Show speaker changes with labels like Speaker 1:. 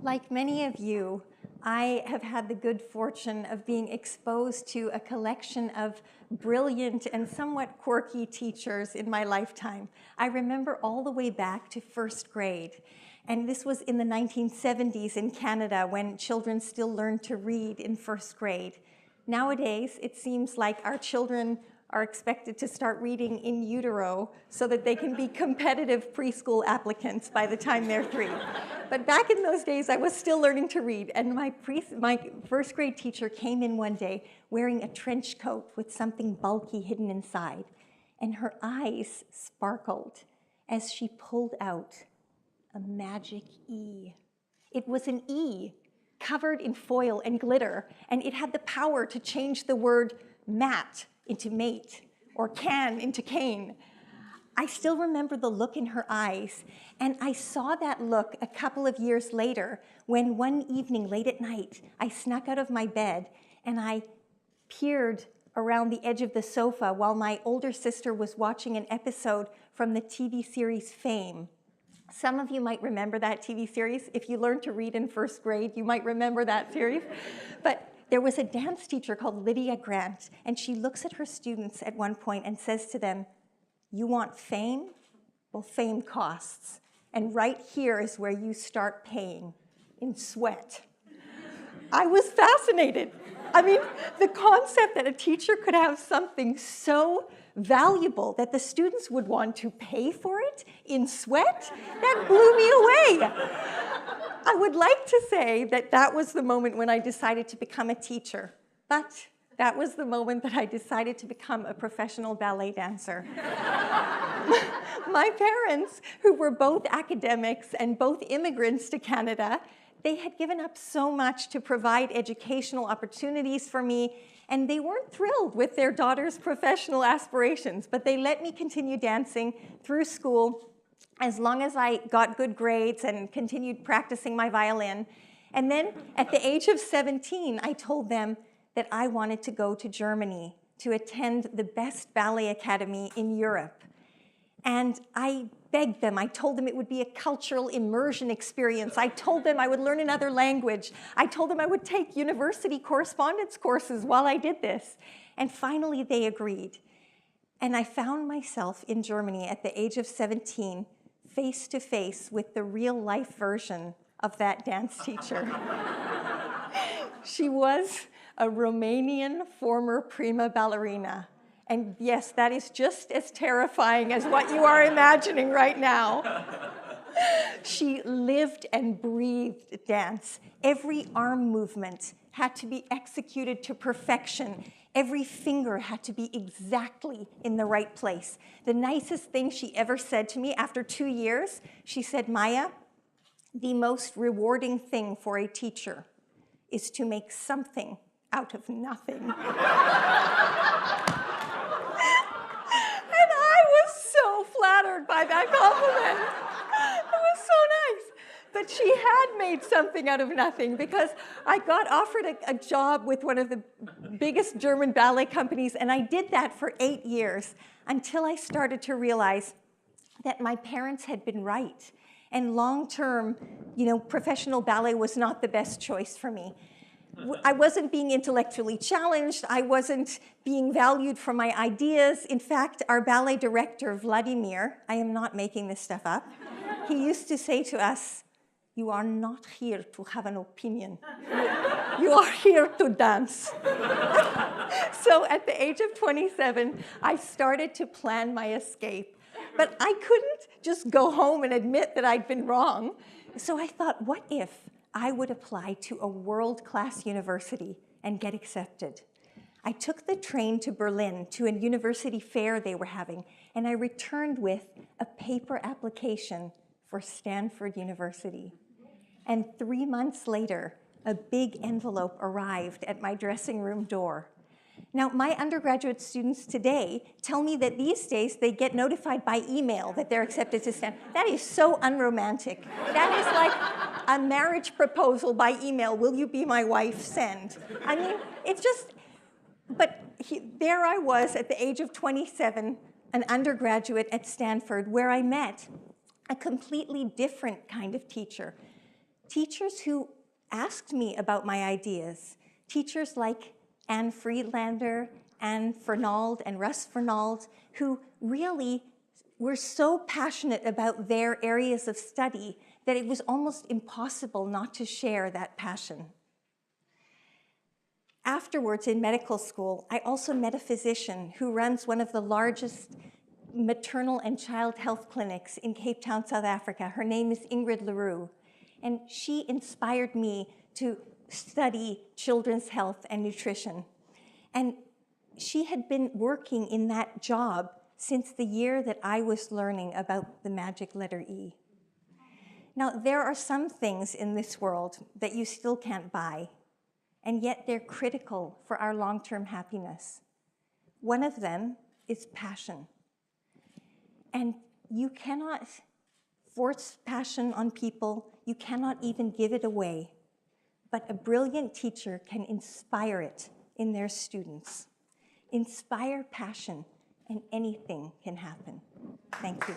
Speaker 1: Like many of you, I have had the good fortune of being exposed to a collection of brilliant and somewhat quirky teachers in my lifetime. I remember all the way back to first grade. And this was in the 1970s in Canada when children still learned to read in first grade. Nowadays, it seems like our children are expected to start reading in utero so that they can be competitive preschool applicants by the time they're 3. But back in those days, I was still learning to read, and my first grade teacher came in one day wearing a trench coat with something bulky hidden inside, and her eyes sparkled as she pulled out a magic E. It was an E covered in foil and glitter, and it had the power to change the word mat into mate, or can into cane. I still remember the look in her eyes, and I saw that look a couple of years later when one evening late at night, I snuck out of my bed and I peered around the edge of the sofa while my older sister was watching an episode from the TV series Fame. Some of you might remember that TV series. If you learned to read in first grade, you might remember that series. But there was a dance teacher called Lydia Grant, and she looks at her students at one point and says to them, "You want fame? Well, fame costs. And right here is where you start paying, in sweat." I was fascinated. I mean, the concept that a teacher could have something so valuable that the students would want to pay for it in sweat, that blew me away. I would like to say that that was the moment when I decided to become a teacher, but that was the moment that I decided to become a professional ballet dancer. My parents, who were both academics and both immigrants to Canada, they had given up so much to provide educational opportunities for me, and they weren't thrilled with their daughter's professional aspirations, but they let me continue dancing through school as long as I got good grades and continued practicing my violin. And then at the age of 17, I told them that I wanted to go to Germany to attend the best ballet academy in Europe. And I begged them. I told them it would be a cultural immersion experience. I told them I would learn another language. I told them I would take university correspondence courses while I did this. And finally, they agreed. And I found myself in Germany at the age of 17, face to face with the real-life version of that dance teacher. She was a Romanian former prima ballerina. And yes, that is just as terrifying as what you are imagining right now. She lived and breathed dance. Every arm movement had to be executed to perfection. Every finger had to be exactly in the right place. The nicest thing she ever said to me after 2 years, she said, "Maya, the most rewarding thing for a teacher is to make something out of nothing." And I was so flattered by that compliment. It was so nice. But she had made something out of nothing because I got offered a job with one of the biggest German ballet companies, and I did that for 8 years until I started to realize that my parents had been right. And long-term, professional ballet was not the best choice for me. I wasn't being intellectually challenged. I wasn't being valued for my ideas. In fact, our ballet director, Vladimir, I am not making this stuff up, he used to say to us, "You are not here to have an opinion. You are here to dance." So at the age of 27, I started to plan my escape. But I couldn't just go home and admit that I'd been wrong. So I thought, what if I would apply to a world-class university and get accepted? I took the train to Berlin to a university fair they were having, and I returned with a paper application for Stanford University. And 3 months later, a big envelope arrived at my dressing room door. Now, my undergraduate students today tell me that these days they get notified by email that they're accepted to Stanford. That is so unromantic. That is like a marriage proposal by email. "Will you be my wife? Send." I mean, it's just, but there I was at the age of 27, an undergraduate at Stanford, where I met a completely different kind of teacher. teachers who asked me about my ideas, teachers like Anne Friedlander, Anne Fernald, and Russ Fernald, who really were so passionate about their areas of study that it was almost impossible not to share that passion. Afterwards, in medical school, I also met a physician who runs one of the largest maternal and child health clinics in Cape Town, South Africa. Her name is Ingrid Leroux, and she inspired me to study children's health and nutrition. And she had been working in that job since the year that I was learning about the magic letter E. Now, there are some things in this world that you still can't buy, and yet they're critical for our long-term happiness. One of them is passion. And you cannot force passion on people. You cannot even give it away. But a brilliant teacher can inspire it in their students. Inspire passion, and anything can happen. Thank you.